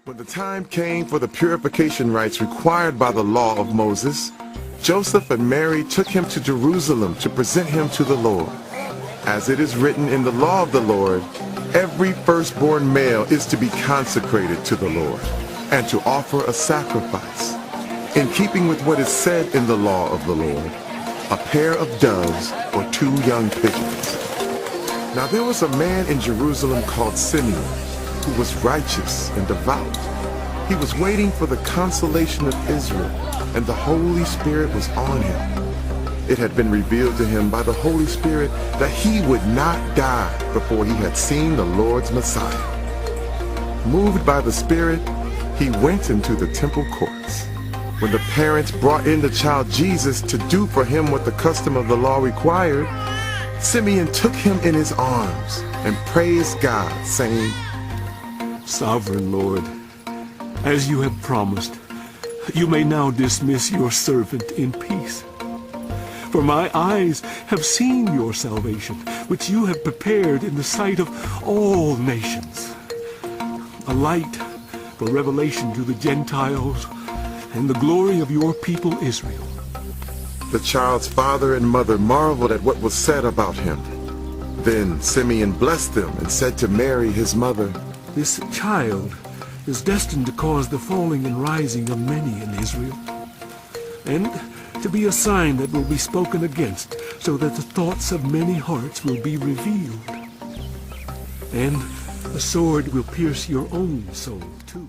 When the time came for the purification rites required by the law of Moses, Joseph and Mary took him to Jerusalem to present him to the Lord. As it is written in the law of the Lord, every firstborn male is to be consecrated to the Lord and to offer a sacrifice. In keeping with what is said in the law of the Lord, a pair of doves or 2 young pigeons. Now there was a man in Jerusalem called Simeon, who was righteous and devout. He was waiting for the consolation of Israel, and the Holy Spirit was on him. It had been revealed to him by the Holy Spirit that he would not die before he had seen the Lord's Messiah. Moved by the Spirit, he went into the temple courts. When the parents brought in the child Jesus to do for him what the custom of the law required, Simeon took him in his arms and praised God, saying, Sovereign Lord, as you have promised, you may now dismiss your servant in peace. For my eyes have seen your salvation, which you have prepared in the sight of all nations, a light for revelation to the Gentiles and the glory of your people Israel. The child's father and mother marveled at what was said about him. Then Simeon blessed them and said to Mary, his mother, This child is destined to cause the falling and rising of many in Israel, and to be a sign that will be spoken against, so that the thoughts of many hearts will be revealed. And the sword will pierce your own soul too.